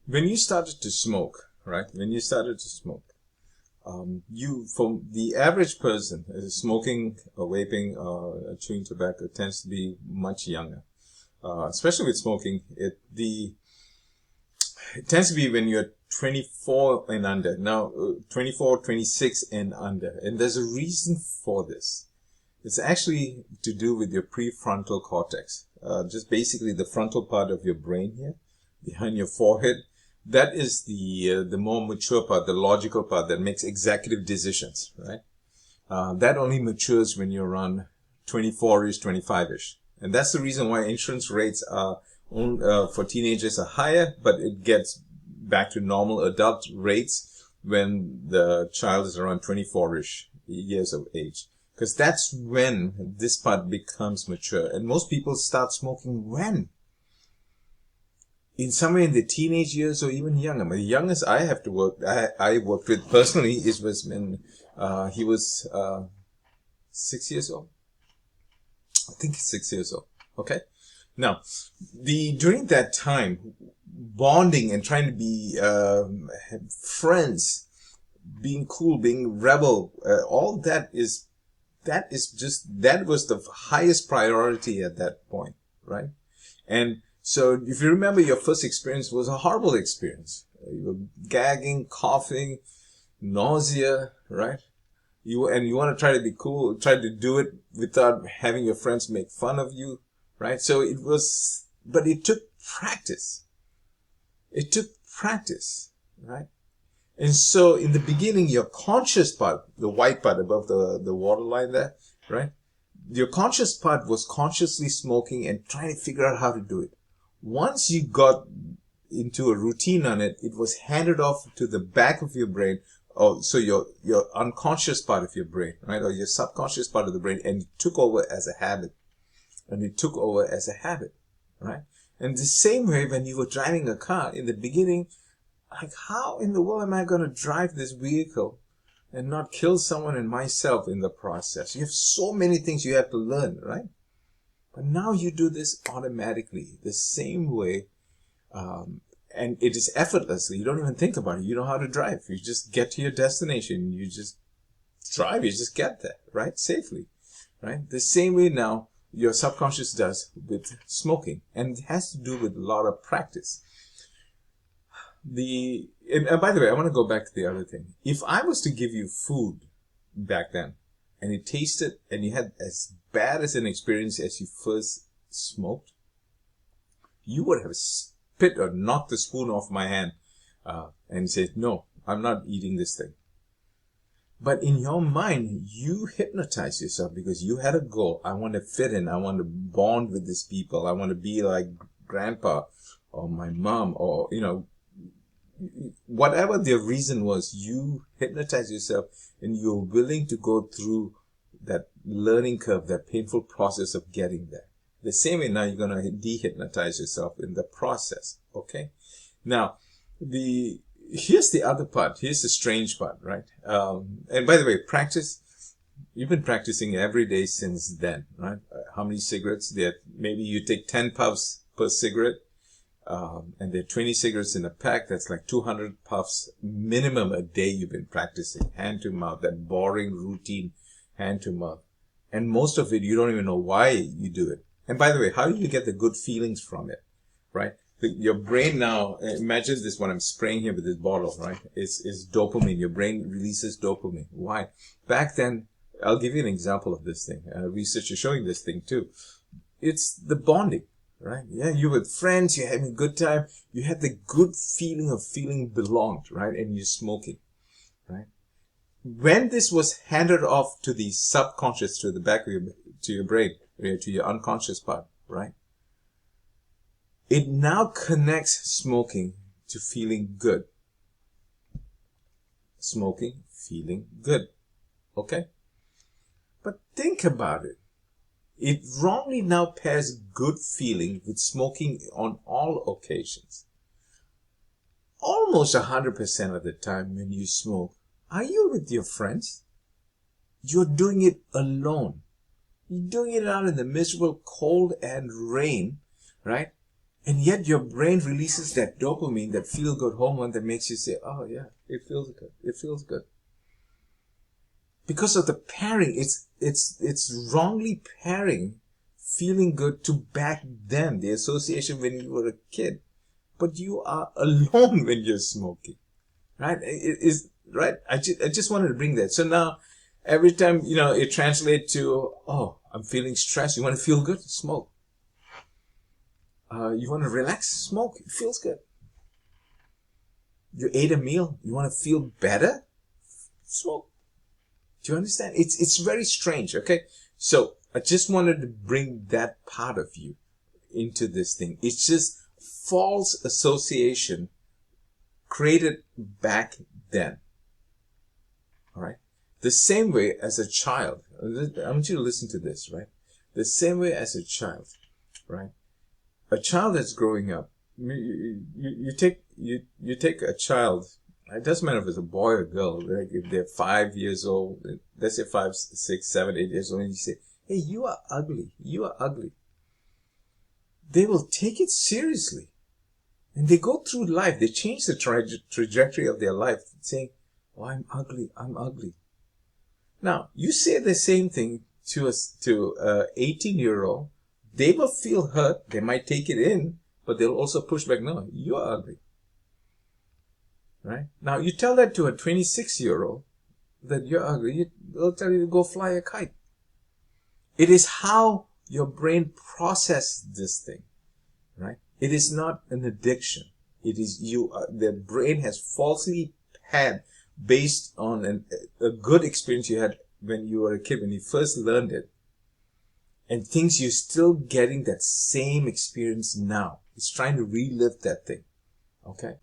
When you started to smoke, right? When you started to smoke, from the average person, smoking or vaping or chewing tobacco tends to be much younger. Especially with smoking, it tends to be when you're 24 and under. Now, 24, 26 and under. And there's a reason for this. It's actually to do with your prefrontal cortex. Just basically the frontal part of your brain here, behind your forehead. That is the more mature part, the logical part that makes executive decisions, right? That only matures when you're around 24-ish, 25-ish. And that's the reason why insurance rates are for teenagers are higher, but it gets back to normal adult rates when the child is around 24-ish years of age. Because that's when this part becomes mature. And most people start smoking when? In somewhere in the teenage years or even younger. The youngest I worked with personally was when he was 6 years old. I think he's 6 years old. Okay. Now, during that time, bonding and trying to be friends, being cool, being rebel, all that was the highest priority at that point, right? And so if you remember, your first experience was a horrible experience. You were gagging, coughing, nausea, right? You want to try to be cool, try to do it without having your friends make fun of you, right? So but it took practice. It took practice, right? And so in the beginning, your conscious part, the white part above the waterline there, right? Your conscious part was consciously smoking and trying to figure out how to do it. Once you got into a routine on it, it was handed off to the back of your brain. So your unconscious part of your brain, right? Or your subconscious part of the brain, and it took over as a habit. Right? And the same way when you were driving a car in the beginning, like, how in the world am I going to drive this vehicle and not kill someone and myself in the process? You have so many things you have to learn, right? But now you do this automatically, the same way, and it is effortlessly. You don't even think about it. You know how to drive. You just get to your destination. You just drive. You just get there, right? Safely, right? The same way now your subconscious does with smoking. And it has to do with a lot of practice. And by the way, I want to go back to the other thing. If I was to give you food back then, and it tasted, and you had as bad as an experience as you first smoked, you would have spit or knocked the spoon off my hand and said, no, I'm not eating this thing. But in your mind, you hypnotize yourself because you had a goal. I want to fit in. I want to bond with these people. I want to be like grandpa or my mom, or, whatever the reason was, you hypnotize yourself and you're willing to go through that learning curve, that painful process of getting there. The same way now you're going to dehypnotize yourself in the process. Okay. Now, here's the other part. Here's the strange part, right? And by the way, you've been practicing every day since then, right? How many cigarettes? Maybe you take 10 puffs per cigarette. And there are 20 cigarettes in a pack. That's like 200 puffs minimum a day you've been practicing. Hand to mouth, that boring routine, hand to mouth. And most of it, you don't even know why you do it. And by the way, how do you get the good feelings from it, right? Your brain now, imagine this, what I'm spraying here with this bottle, right? Is dopamine. Your brain releases dopamine. Why? Back then, I'll give you an example of this thing. Research is showing this thing too. It's the bonding. Right? Yeah, you with friends, you're having a good time, you had the good feeling of feeling belonged, right? And you're smoking, right? When this was handed off to the subconscious, to the back of your brain, to your unconscious part, right? It now connects smoking to feeling good. Smoking, feeling good. Okay? But think about it. It wrongly now pairs good feeling with smoking on all occasions. Almost 100% of the time when you smoke, are you with your friends? You're doing it alone. You're doing it out in the miserable cold and rain, right? And yet your brain releases that dopamine, that feel-good hormone that makes you say, oh yeah, it feels good. It feels good. Because of the pairing, it's wrongly pairing feeling good to back then, the association when you were a kid. But you are alone when you're smoking. Right? It is, right? I just wanted to bring that. So now, every time, it translates to, oh, I'm feeling stressed. You want to feel good? Smoke. You want to relax? Smoke. It feels good. You ate a meal. You want to feel better? Smoke. Do you understand? It's very strange, okay? So I just wanted to bring that part of you into this thing. It's just false association created back then. All right? The same way as a child. I want you to listen to this, right? The same way as a child, right? A child that's growing up, you take a child, it doesn't matter if it's a boy or girl, like if they're 5 years old, let's say 5, 6, 7, 8 years old, and you say, hey, you are ugly, you are ugly. They will take it seriously. And they go through life, they change the trajectory of their life, saying, oh, I'm ugly, I'm ugly. Now, you say the same thing to a 18-year-old, they will feel hurt. They might take it in, but they'll also push back. No, you're ugly. Right? Now, you tell that to a 26-year-old that you're ugly. They'll tell you to go fly a kite. It is how your brain processes this thing. Right? It is not an addiction. It is the brain has falsely had based on a good experience you had when you were a kid, when you first learned it. And thinks you're still getting that same experience now. It's trying to relive that thing. Okay?